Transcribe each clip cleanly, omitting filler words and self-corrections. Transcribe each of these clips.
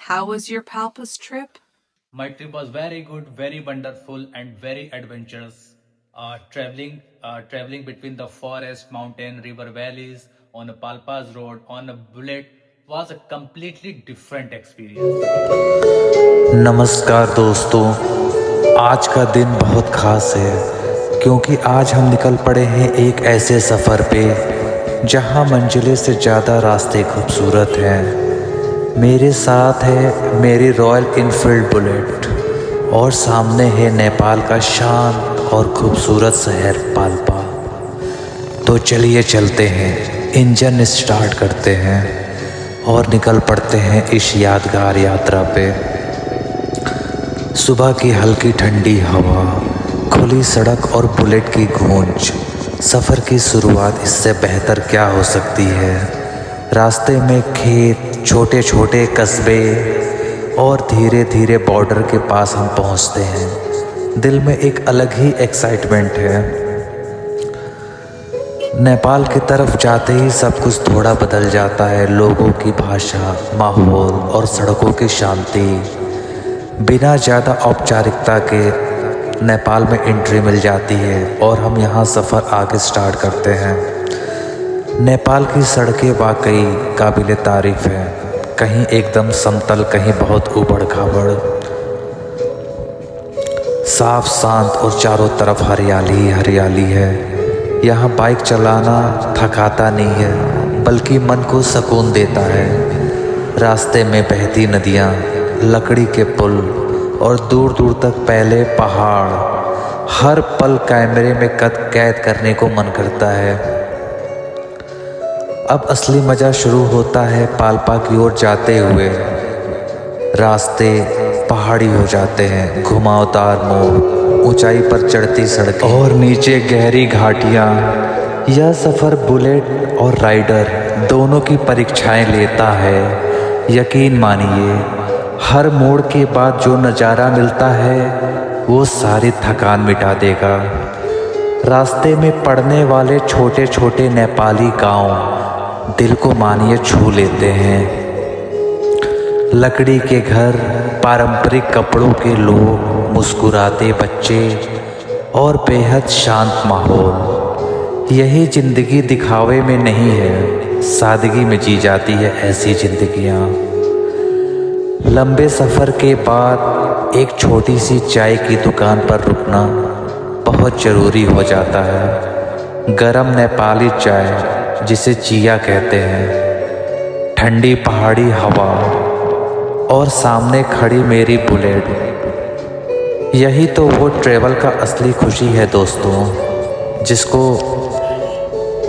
How was your Palpas trip? My trip was very good, very wonderful, and very adventurous. Traveling between the forest, mountain, river valleys on a Palpas road on a bullet was a completely different experience. नमस्कार दोस्तों। आज का दिन बहुत ख़ास है क्योंकि आज हम निकल पड़े हैं एक ऐसे सफ़र पे जहां मंजिलें से ज़्यादा रास्ते खूबसूरत हैं। मेरे साथ है मेरी रॉयल इनफील्ड बुलेट और सामने है नेपाल का शांत और खूबसूरत शहर पाल्पा। तो चलिए चलते हैं, इंजन स्टार्ट करते हैं और निकल पड़ते हैं इस यादगार यात्रा पे। सुबह की हल्की ठंडी हवा, खुली सड़क और बुलेट की गूंज, सफ़र की शुरुआत इससे बेहतर क्या हो सकती है। रास्ते में खेत, छोटे छोटे कस्बे और धीरे धीरे बॉर्डर के पास हम पहुंचते हैं। दिल में एक अलग ही एक्साइटमेंट है। नेपाल की तरफ जाते ही सब कुछ थोड़ा बदल जाता है। लोगों की भाषा, माहौल और सड़कों की शांति। बिना ज़्यादा औपचारिकता के नेपाल में एंट्री मिल जाती है और हम यहाँ सफ़र आगे स्टार्ट करते हैं। नेपाल की सड़कें वाकई काबिले तारीफ़ है। कहीं एकदम समतल, कहीं बहुत ऊबड़ खाबड़, साफ शांत और चारों तरफ हरियाली ही हरियाली है। यहाँ बाइक चलाना थकाता नहीं है बल्कि मन को सुकून देता है। रास्ते में बहती नदियाँ, लकड़ी के पुल और दूर दूर तक फैले पहाड़, हर पल कैमरे में कैद करने को मन करता है। अब असली मज़ा शुरू होता है। पाल्पा की ओर जाते हुए रास्ते पहाड़ी हो जाते हैं, घुमावदार मोड़, ऊंचाई पर चढ़ती सड़कें और नीचे गहरी घाटियाँ। यह सफ़र बुलेट और राइडर दोनों की परीक्षाएं लेता है। यकीन मानिए, हर मोड़ के बाद जो नज़ारा मिलता है वो सारी थकान मिटा देगा। रास्ते में पड़ने वाले छोटे छोटे नेपाली गांव दिल को मानिए छू लेते हैं। लकड़ी के घर, पारंपरिक कपड़ों के लोग, मुस्कुराते बच्चे और बेहद शांत माहौल। यही ज़िंदगी दिखावे में नहीं है, सादगी में जी जाती है ऐसी ज़िंदगियाँ। लंबे सफ़र के बाद एक छोटी सी चाय की दुकान पर रुकना बहुत ज़रूरी हो जाता है। गरम नेपाली चाय जिसे चिया कहते हैं, ठंडी पहाड़ी हवा और सामने खड़ी मेरी बुलेट। यही तो वो ट्रैवल का असली खुशी है दोस्तों, जिसको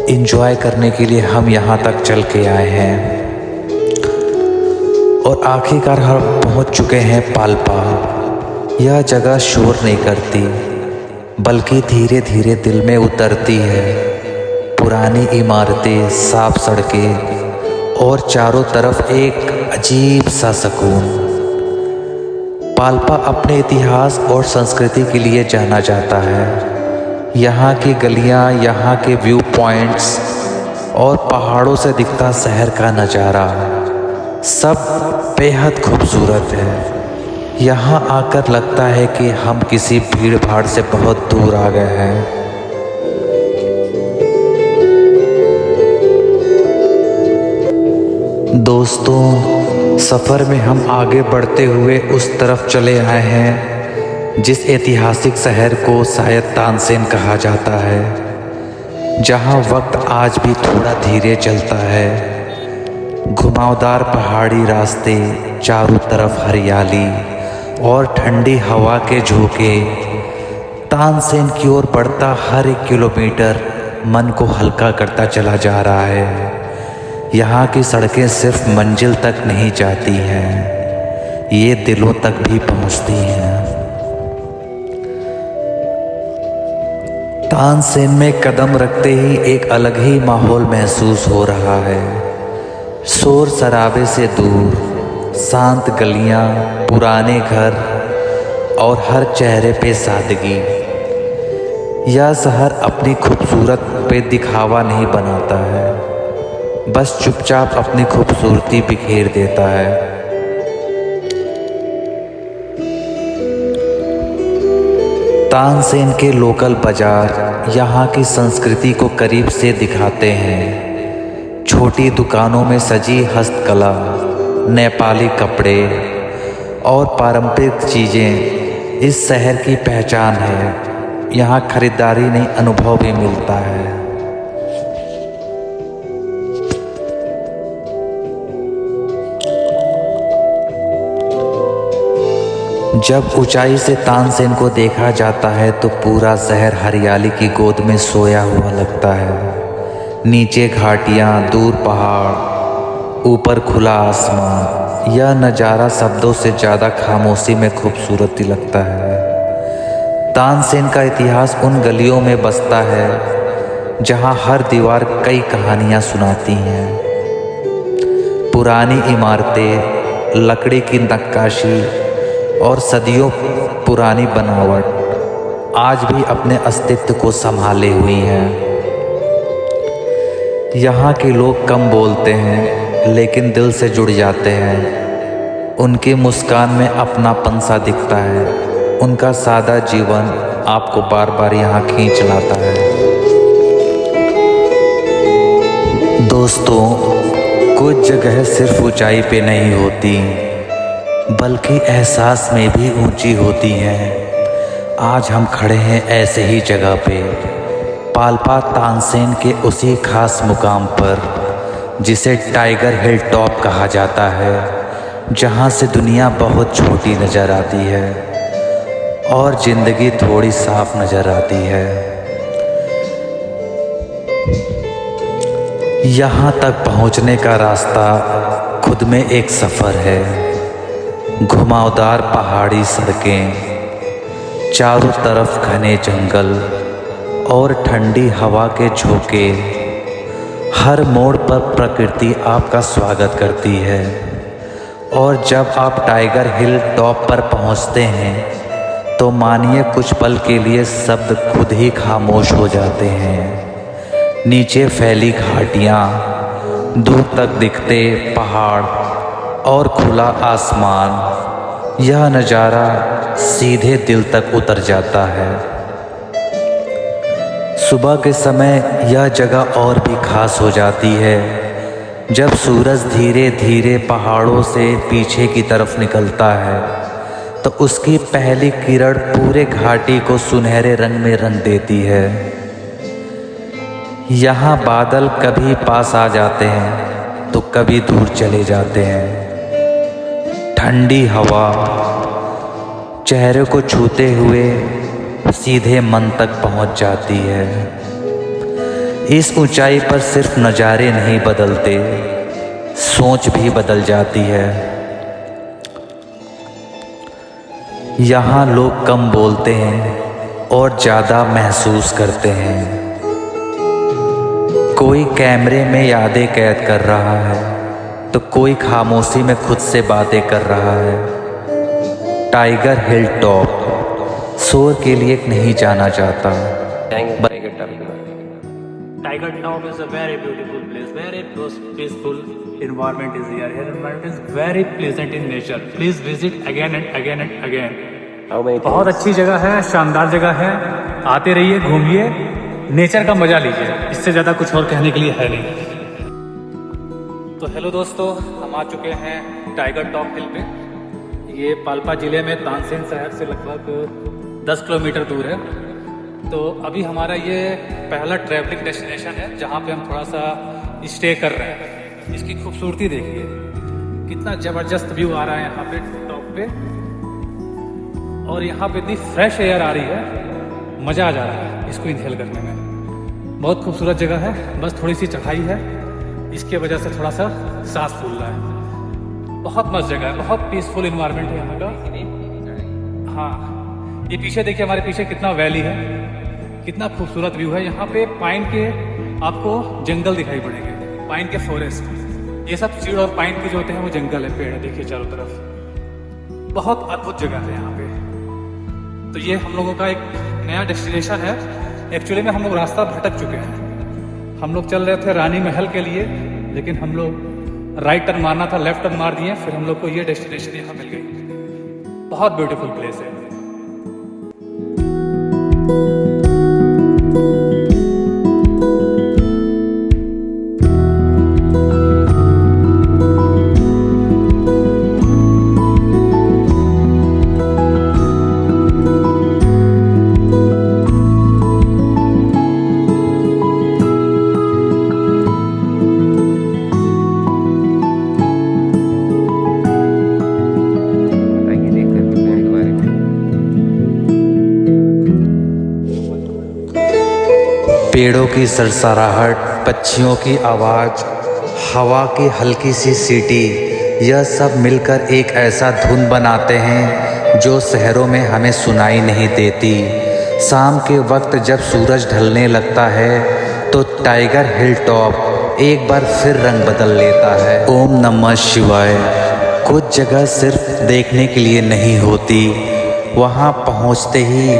एंजॉय करने के लिए हम यहाँ तक चल के आए हैं। और आखिरकार हम पहुँच चुके हैं पाल्पा। यह जगह शोर नहीं करती बल्कि धीरे धीरे दिल में उतरती है। पुरानी इमारतें, साफ सड़कें और चारों तरफ एक अजीब सा सुकून। पाल्पा अपने इतिहास और संस्कृति के लिए जाना जाता है। यहाँ की गलियाँ, यहाँ के व्यू पॉइंट्स और पहाड़ों से दिखता शहर का नज़ारा सब बेहद खूबसूरत है। यहाँ आकर लगता है कि हम किसी भीड़ भाड़ से बहुत दूर आ गए हैं। दोस्तों, सफ़र में हम आगे बढ़ते हुए उस तरफ चले आए हैं जिस ऐतिहासिक शहर को शायद तानसेन कहा जाता है, जहाँ वक्त आज भी थोड़ा धीरे चलता है। घुमावदार पहाड़ी रास्ते, चारों तरफ हरियाली और ठंडी हवा के झोंके। तानसेन की ओर बढ़ता हर एक किलोमीटर मन को हल्का करता चला जा रहा है। यहाँ की सड़कें सिर्फ मंजिल तक नहीं जाती हैं, ये दिलों तक भी पहुँचती हैं। तानसेन में कदम रखते ही एक अलग ही माहौल महसूस हो रहा है। शोर शराबे से दूर, शांत गलियां, पुराने घर और हर चेहरे पे सादगी। यह शहर अपनी खूबसूरत पे दिखावा नहीं बनाता है, बस चुपचाप अपनी खूबसूरती बिखेर देता है। तानसेन के लोकल बाजार यहाँ की संस्कृति को करीब से दिखाते हैं। छोटी दुकानों में सजी हस्तकला, नेपाली कपड़े और पारंपरिक चीज़ें इस शहर की पहचान है। यहाँ खरीदारी नहीं, अनुभव भी मिलता है। जब ऊंचाई से तानसेन को देखा जाता है तो पूरा शहर हरियाली की गोद में सोया हुआ लगता है। नीचे घाटियाँ, दूर पहाड़, ऊपर खुला आसमान। यह नज़ारा शब्दों से ज़्यादा खामोशी में खूबसूरत लगता है। तानसेन का इतिहास उन गलियों में बसता है जहाँ हर दीवार कई कहानियाँ सुनाती हैं। पुरानी इमारतें, लकड़ी की नक्काशी और सदियों पुरानी बनावट आज भी अपने अस्तित्व को संभाले हुई हैं। यहाँ के लोग कम बोलते हैं लेकिन दिल से जुड़ जाते हैं। उनकी मुस्कान में अपनापन सा दिखता है। उनका सादा जीवन आपको बार बार यहाँ खींच लाता है। दोस्तों, कुछ जगह सिर्फ ऊंचाई पे नहीं होती बल्कि एहसास में भी ऊंची होती हैं। आज हम खड़े हैं ऐसे ही जगह पे, पाल्पा तानसेन के उसी खास मुकाम पर जिसे टाइगर हिल टॉप कहा जाता है, जहां से दुनिया बहुत छोटी नज़र आती है और ज़िंदगी थोड़ी साफ नज़र आती है। यहाँ तक पहुँचने का रास्ता खुद में एक सफ़र है। घुमावदार पहाड़ी सड़कें, चारों तरफ घने जंगल और ठंडी हवा के झोंके। हर मोड़ पर प्रकृति आपका स्वागत करती है। और जब आप टाइगर हिल टॉप पर पहुंचते हैं तो मानिए कुछ पल के लिए शब्द खुद ही खामोश हो जाते हैं। नीचे फैली घाटियाँ, दूर तक दिखते पहाड़ और खुला आसमान, यह नज़ारा सीधे दिल तक उतर जाता है। सुबह के समय यह जगह और भी खास हो जाती है जब सूरज धीरे धीरे पहाड़ों से पीछे की तरफ निकलता है तो उसकी पहली किरण पूरे घाटी को सुनहरे रंग में रंग देती है। यहाँ बादल कभी पास आ जाते हैं तो कभी दूर चले जाते हैं। ठंडी हवा चेहरे को छूते हुए सीधे मन तक पहुंच जाती है। इस ऊंचाई पर सिर्फ नज़ारे नहीं बदलते, सोच भी बदल जाती है। यहाँ लोग कम बोलते हैं और ज़्यादा महसूस करते हैं। कोई कैमरे में यादें कैद कर रहा है तो कोई खामोशी में खुद से बातें कर रहा है। टाइगर हिल टॉप शोर के लिए नहीं जाना चाहता। Tiger Top is a very beautiful place, very peaceful environment is here. Here environment is very pleasant in nature. Please visit again and again and again. बहुत अच्छी जगह है, शानदार जगह है। आते रहिए, घूमिए, नेचर का मजा लीजिए। इससे ज़्यादा कुछ और कहने के लिए है नहीं। तो हेलो दोस्तों, हम आ चुके हैं टाइगर टॉप हिल पे। ये पाल्पा ज़िले में तानसेन शहर से लगभग 10 किलोमीटर दूर है। तो अभी हमारा ये पहला ट्रैवलिंग डेस्टिनेशन है जहाँ पे हम थोड़ा सा स्टे कर रहे हैं। इसकी खूबसूरती देखिए, कितना ज़बरदस्त व्यू आ रहा है यहाँ पे टॉप पे। और यहाँ पे इतनी फ्रेश एयर आ रही है, मज़ा आ जा रहा है इसको इनहेल करने में। बहुत खूबसूरत जगह है, बस थोड़ी सी चढ़ाई है, इसके वजह से थोड़ा सा सांस फूल रहा है। बहुत मस्त जगह है, बहुत पीसफुल इन्वायरमेंट है यहाँ का। हाँ, ये पीछे देखिए, हमारे पीछे कितना वैली है, कितना खूबसूरत व्यू है। यहाँ पे पाइन के आपको जंगल दिखाई पड़ेंगे, पाइन के फॉरेस्ट। ये सब चीड़ और पाइन के जो होते हैं वो जंगल है, पेड़ है, देखिए चारों तरफ। बहुत अद्भुत जगह है यहाँ पे। तो ये हम लोगों का एक नया डेस्टिनेशन है। एक्चुअली में हम लोग रास्ता भटक चुके हैं। हम लोग चल रहे थे रानी महल के लिए, लेकिन हम लोग राइट टर्न मारना था, लेफ्ट टर्न मार दिए। फिर हम लोग को ये डेस्टिनेशन यहाँ मिल गई। बहुत ब्यूटीफुल प्लेस है। पेड़ों की सरसराहट, पक्षियों की आवाज़, हवा की हल्की सी सीटी, यह सब मिलकर एक ऐसा धुन बनाते हैं जो शहरों में हमें सुनाई नहीं देती। शाम के वक्त जब सूरज ढलने लगता है तो टाइगर हिल टॉप एक बार फिर रंग बदल लेता है। ओम नमः शिवाय। कुछ जगह सिर्फ देखने के लिए नहीं होती, वहाँ पहुँचते ही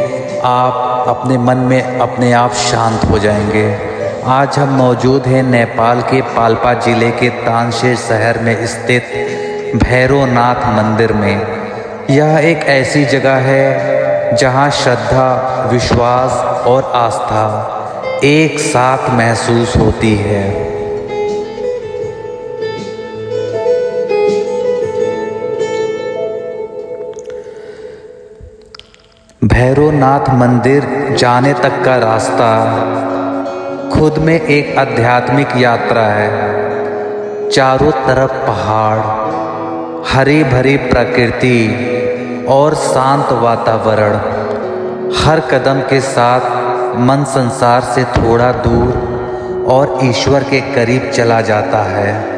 आप अपने मन में अपने आप शांत हो जाएंगे। आज हम मौजूद हैं नेपाल के पाल्पा जिले के तानसेन शहर में स्थित भैरवनाथ मंदिर में। यह एक ऐसी जगह है जहां श्रद्धा, विश्वास और आस्था एक साथ महसूस होती है। भैरवनाथ मंदिर जाने तक का रास्ता खुद में एक आध्यात्मिक यात्रा है। चारों तरफ पहाड़, हरी भरी प्रकृति और शांत वातावरण। हर कदम के साथ मन संसार से थोड़ा दूर और ईश्वर के करीब चला जाता है।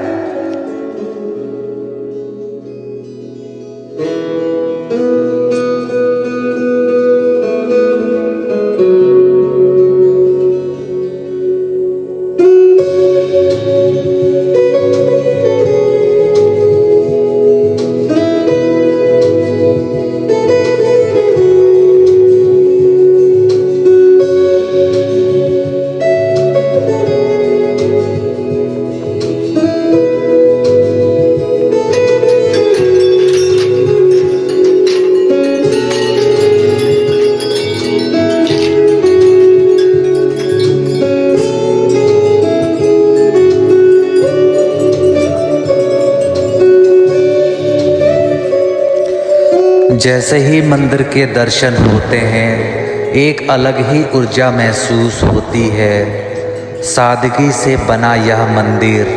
जैसे ही मंदिर के दर्शन होते हैं एक अलग ही ऊर्जा महसूस होती है। सादगी से बना यह मंदिर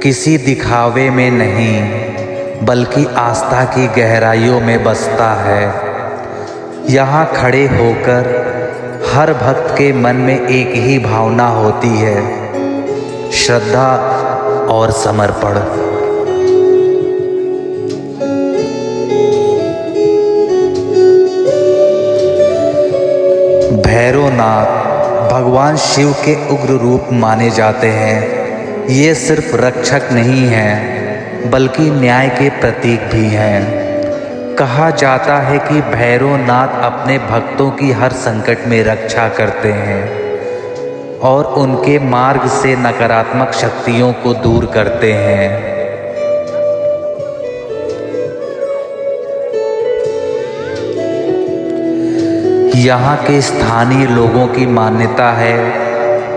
किसी दिखावे में नहीं बल्कि आस्था की गहराइयों में बसता है। यहाँ खड़े होकर हर भक्त के मन में एक ही भावना होती है, श्रद्धा और समर्पण। भैरवनाथ भगवान शिव के उग्र रूप माने जाते हैं। ये सिर्फ रक्षक नहीं हैं बल्कि न्याय के प्रतीक भी हैं। कहा जाता है कि भैरवनाथ अपने भक्तों की हर संकट में रक्षा करते हैं और उनके मार्ग से नकारात्मक शक्तियों को दूर करते हैं। यहाँ के स्थानीय लोगों की मान्यता है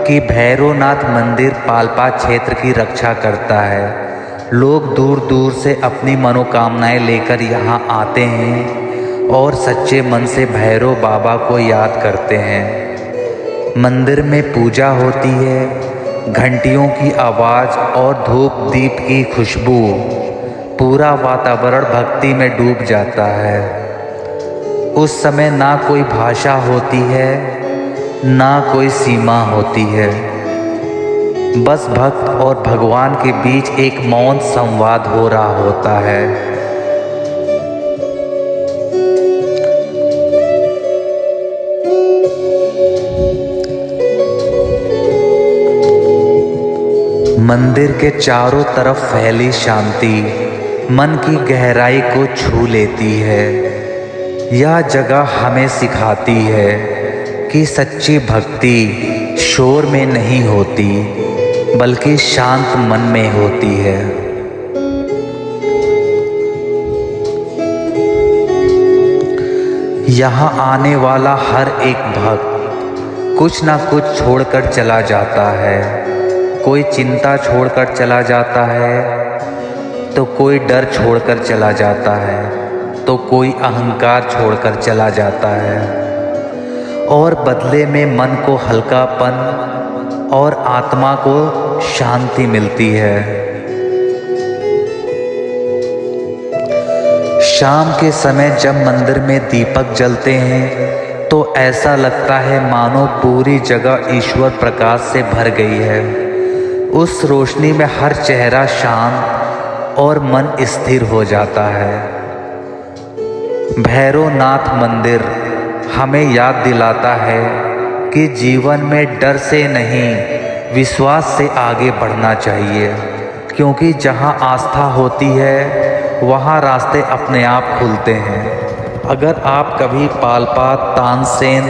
कि भैरवनाथ मंदिर पाल्पा क्षेत्र की रक्षा करता है। लोग दूर दूर से अपनी मनोकामनाएं लेकर यहाँ आते हैं और सच्चे मन से भैरव बाबा को याद करते हैं। मंदिर में पूजा होती है, घंटियों की आवाज़ और धूप दीप की खुशबू, पूरा वातावरण भक्ति में डूब जाता है। उस समय ना कोई भाषा होती है ना कोई सीमा होती है, बस भक्त और भगवान के बीच एक मौन संवाद हो रहा होता है। मंदिर के चारों तरफ फैली शांति मन की गहराई को छू लेती है। यह जगह हमें सिखाती है कि सच्ची भक्ति शोर में नहीं होती बल्कि शांत मन में होती है। यहाँ आने वाला हर एक भक्त कुछ ना कुछ छोड़कर चला जाता है। कोई चिंता छोड़कर चला जाता है, तो कोई डर छोड़कर चला जाता है, तो कोई अहंकार छोड़कर चला जाता है, और बदले में मन को हल्कापन और आत्मा को शांति मिलती है। शाम के समय जब मंदिर में दीपक जलते हैं तो ऐसा लगता है मानो पूरी जगह ईश्वर प्रकाश से भर गई है। उस रोशनी में हर चेहरा शांत और मन स्थिर हो जाता है। भैरवनाथ मंदिर हमें याद दिलाता है कि जीवन में डर से नहीं, विश्वास से आगे बढ़ना चाहिए, क्योंकि जहाँ आस्था होती है वहाँ रास्ते अपने आप खुलते हैं। अगर आप कभी पालपात तानसेन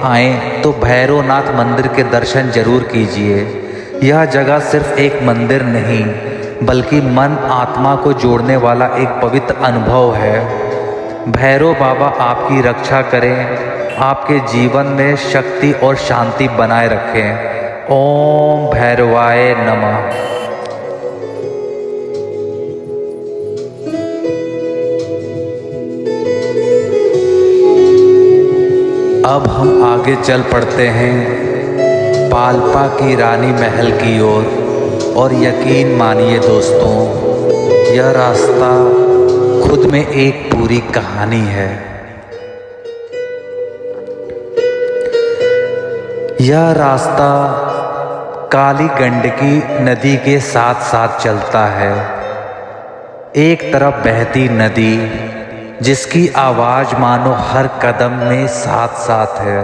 आएँ तो भैरवनाथ मंदिर के दर्शन जरूर कीजिए। यह जगह सिर्फ एक मंदिर नहीं बल्कि मन आत्मा को जोड़ने वाला एक पवित्र अनुभव है। भैरव बाबा आपकी रक्षा करें, आपके जीवन में शक्ति और शांति बनाए रखें। ओम भैरवाय नमः। अब हम आगे चल पड़ते हैं पाल्पा की रानी महल की ओर। और यकीन मानिए दोस्तों, यह रास्ता खुद में एक पूरी कहानी है। यह रास्ता काली गंडकी नदी के साथ साथ चलता है। एक तरफ बहती नदी जिसकी आवाज़ मानो हर कदम में साथ साथ है,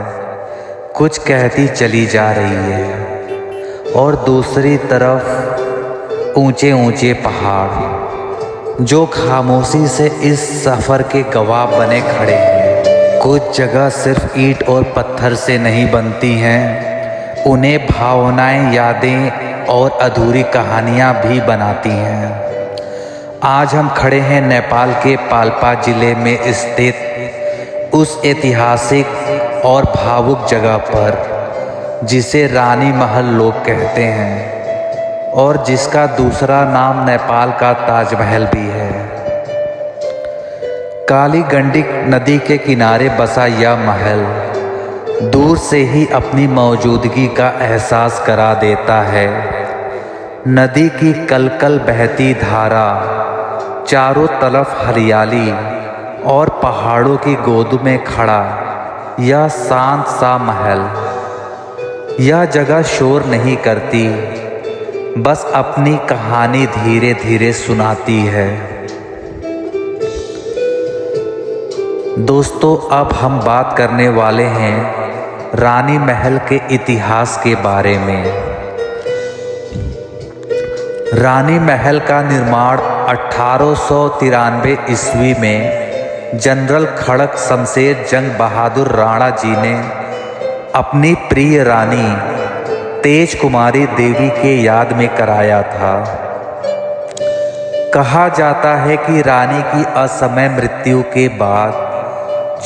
कुछ कहती चली जा रही है, और दूसरी तरफ ऊंचे ऊंचे पहाड़ जो खामोशी से इस सफ़र के गवाह बने खड़े हैं। कुछ जगह सिर्फ ईंट और पत्थर से नहीं बनती हैं, उन्हें भावनाएं, यादें और अधूरी कहानियाँ भी बनाती हैं। आज हम खड़े हैं नेपाल के पाल्पा जिले में स्थित उस ऐतिहासिक और भावुक जगह पर जिसे रानी महल लोग कहते हैं, और जिसका दूसरा नाम नेपाल का ताजमहल भी है। काली गंडकी नदी के किनारे बसा यह महल दूर से ही अपनी मौजूदगी का एहसास करा देता है। नदी की कलकल बहती धारा, चारों तरफ हरियाली और पहाड़ों की गोद में खड़ा यह शांत सा महल। यह जगह शोर नहीं करती, बस अपनी कहानी धीरे धीरे सुनाती है। दोस्तों, अब हम बात करने वाले हैं रानी महल के इतिहास के बारे में। रानी महल का निर्माण 1893 ईस्वी में जनरल खड़क शमशेर जंग बहादुर राणा जी ने अपनी प्रिय रानी तेज कुमारी देवी के याद में कराया था। कहा जाता है कि रानी की असमय मृत्यु के बाद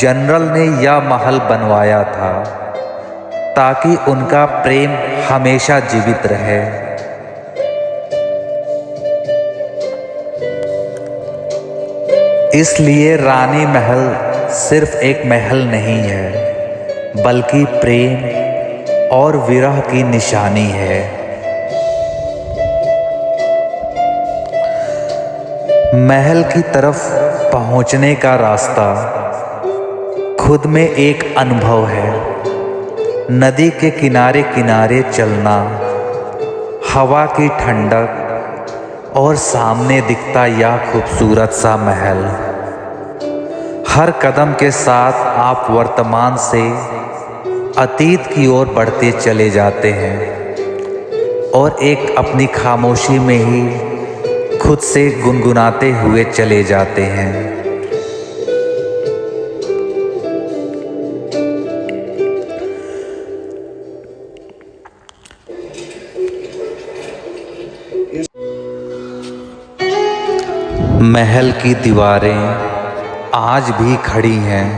जनरल ने यह महल बनवाया था ताकि उनका प्रेम हमेशा जीवित रहे। इसलिए रानी महल सिर्फ एक महल नहीं है बल्कि प्रेम और विरह की निशानी है। महल की तरफ पहुंचने का रास्ता खुद में एक अनुभव है। नदी के किनारे किनारे चलना, हवा की ठंडक और सामने दिखता यह खूबसूरत सा महल। हर कदम के साथ आप वर्तमान से अतीत की ओर बढ़ते चले जाते हैं और एक अपनी खामोशी में ही खुद से गुनगुनाते हुए चले जाते हैं। महल की दीवारें आज भी खड़ी हैं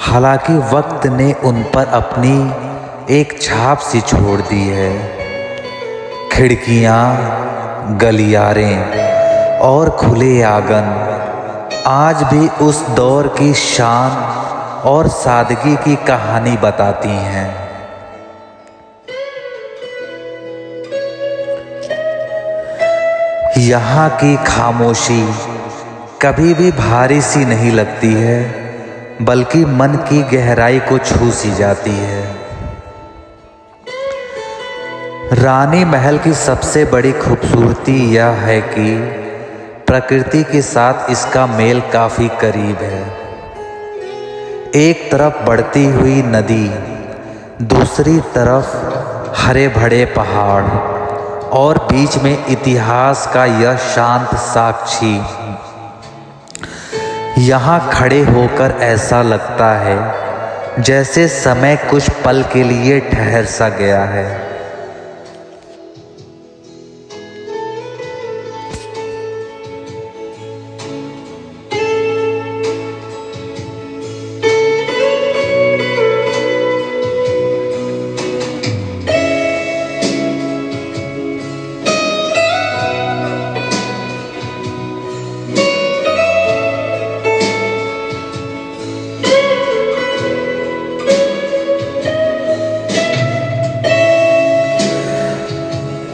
हालांकि वक्त ने उन पर अपनी एक छाप सी छोड़ दी है। खिड़कियां, गलियारें और खुले आंगन आज भी उस दौर की शान और सादगी की कहानी बताती हैं। यहाँ की खामोशी कभी भी भारी सी नहीं लगती है, बल्कि मन की गहराई को छू सी जाती है। रानी महल की सबसे बड़ी खूबसूरती यह है कि प्रकृति के साथ इसका मेल काफी करीब है। एक तरफ बढ़ती हुई नदी, दूसरी तरफ हरे भरे पहाड़ और बीच में इतिहास का यह शांत साक्षी। यहाँ खड़े होकर ऐसा लगता है जैसे समय कुछ पल के लिए ठहर सा गया है।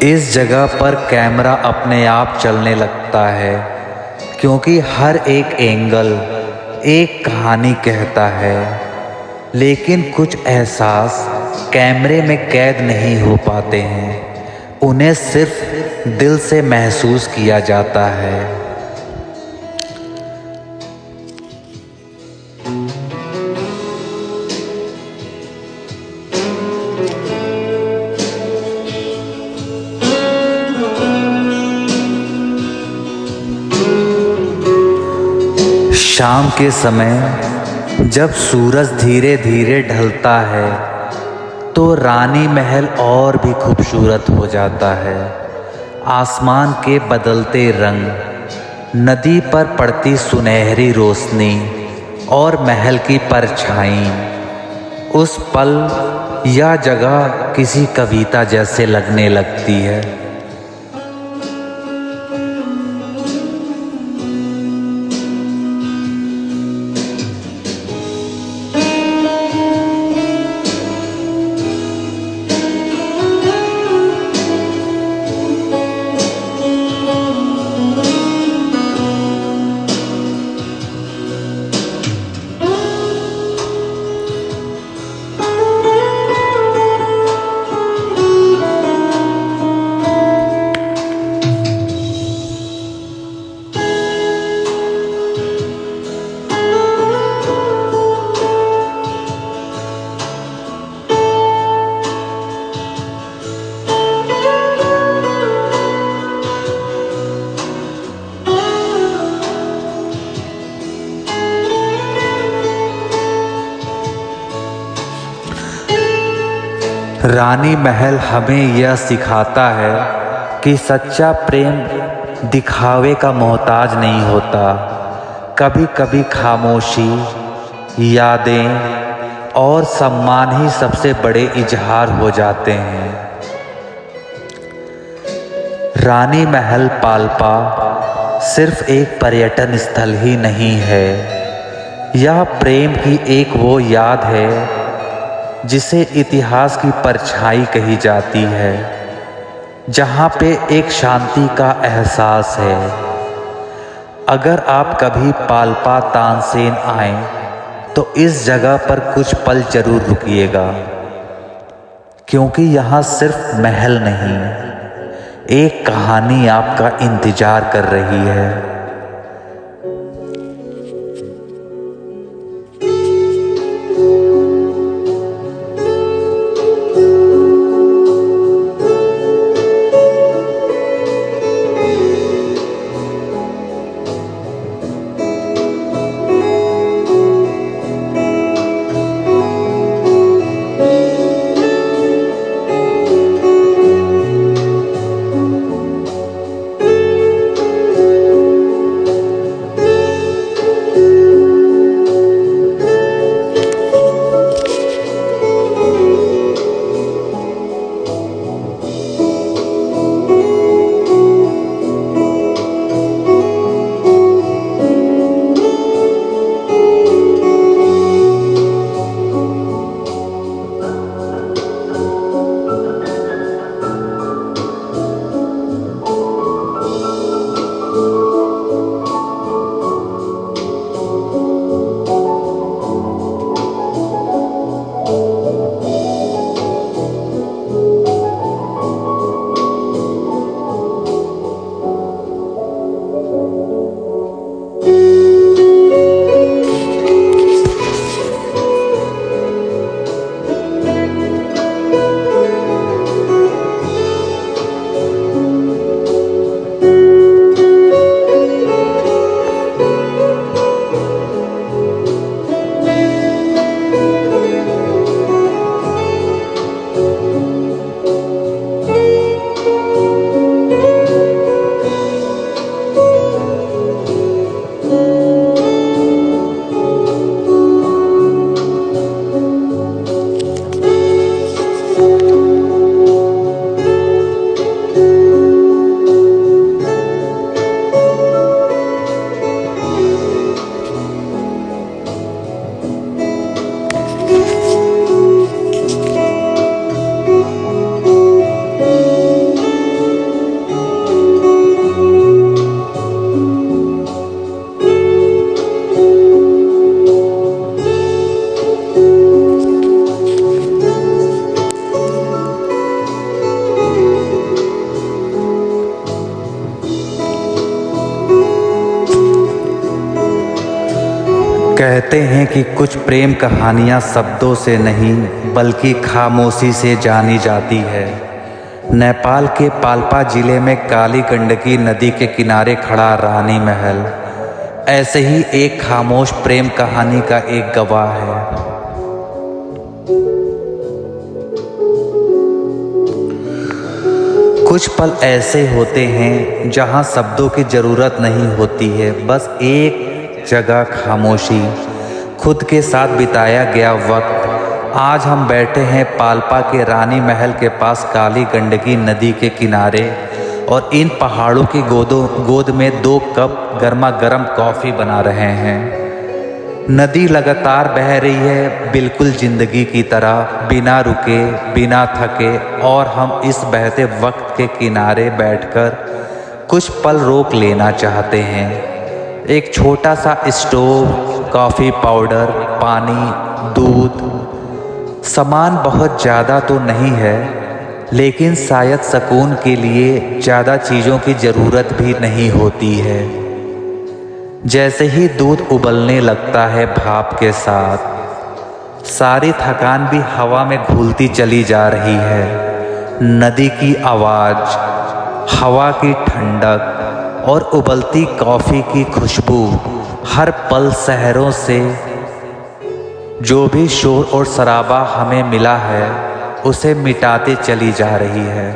इस जगह पर कैमरा अपने आप चलने लगता है, क्योंकि हर एक एंगल एक कहानी कहता है। लेकिन कुछ एहसास कैमरे में कैद नहीं हो पाते हैं, उन्हें सिर्फ दिल से महसूस किया जाता है। शाम के समय जब सूरज धीरे धीरे ढलता है तो रानी महल और भी खूबसूरत हो जाता है। आसमान के बदलते रंग, नदी पर पड़ती सुनहरी रोशनी और महल की परछाई उस पल या जगह किसी कविता जैसे लगने लगती है। रानी महल हमें यह सिखाता है कि सच्चा प्रेम दिखावे का मोहताज नहीं होता। कभी कभी खामोशी, यादें और सम्मान ही सबसे बड़े इजहार हो जाते हैं। रानी महल पाल्पा सिर्फ एक पर्यटन स्थल ही नहीं है, यह प्रेम की एक वो याद है जिसे इतिहास की परछाई कही जाती है, जहाँ पे एक शांति का एहसास है। अगर आप कभी पाल्पा तानसेन आएं तो इस जगह पर कुछ पल जरूर रुकिएगा, क्योंकि यहाँ सिर्फ महल नहीं, एक कहानी आपका इंतजार कर रही है। कहते हैं कि कुछ प्रेम कहानियाँ शब्दों से नहीं बल्कि खामोशी से जानी जाती है। नेपाल के पाल्पा जिले में काली गंडकी नदी के किनारे खड़ा रानी महल ऐसे ही एक खामोश प्रेम कहानी का एक गवाह है। कुछ पल ऐसे होते हैं जहां शब्दों की ज़रूरत नहीं होती है, बस एक जगह खामोशी, खुद के साथ बिताया गया वक्त। आज हम बैठे हैं पाल्पा के रानी महल के पास काली गंडकी नदी के किनारे और इन पहाड़ों की गोद में 2 कप गर्मा गर्म कॉफ़ी बना रहे हैं। नदी लगातार बह रही है, बिल्कुल ज़िंदगी की तरह, बिना रुके बिना थके, और हम इस बहते वक्त के किनारे बैठकर कुछ पल रोक लेना चाहते हैं। एक छोटा सा स्टोव, कॉफ़ी पाउडर, पानी, दूध, सामान बहुत ज़्यादा तो नहीं है, लेकिन शायद सुकून के लिए ज़्यादा चीज़ों की ज़रूरत भी नहीं होती है। जैसे ही दूध उबलने लगता है भाप के साथ, सारी थकान भी हवा में घुलती चली जा रही है। नदी की आवाज़, हवा की ठंडक और उबलती कॉफ़ी की खुशबू हर पल शहरों से जो भी शोर और शराबा हमें मिला है उसे मिटाते चली जा रही है।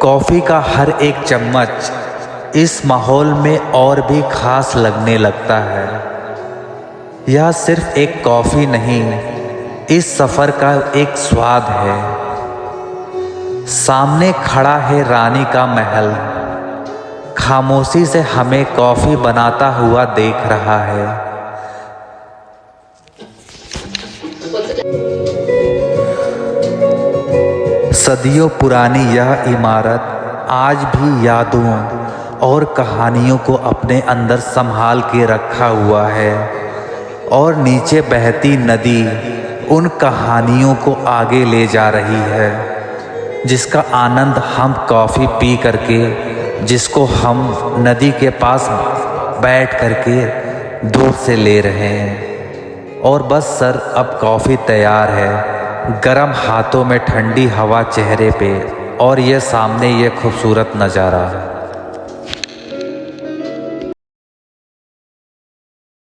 कॉफ़ी का हर एक चम्मच इस माहौल में और भी खास लगने लगता है। यह सिर्फ एक कॉफ़ी नहीं, इस सफ़र का एक स्वाद है। सामने खड़ा है रानी का महल, खामोशी से हमें कॉफ़ी बनाता हुआ देख रहा है। सदियों पुरानी यह इमारत आज भी यादों और कहानियों को अपने अंदर संभाल के रखा हुआ है, और नीचे बहती नदी उन कहानियों को आगे ले जा रही है, जिसका आनंद हम कॉफ़ी पी करके, जिसको हम नदी के पास बैठ करके दूर से ले रहे हैं। और बस सर, अब कॉफ़ी तैयार है, गरम हाथों में ठंडी हवा चेहरे पे, और ये सामने ये खूबसूरत नज़ारा।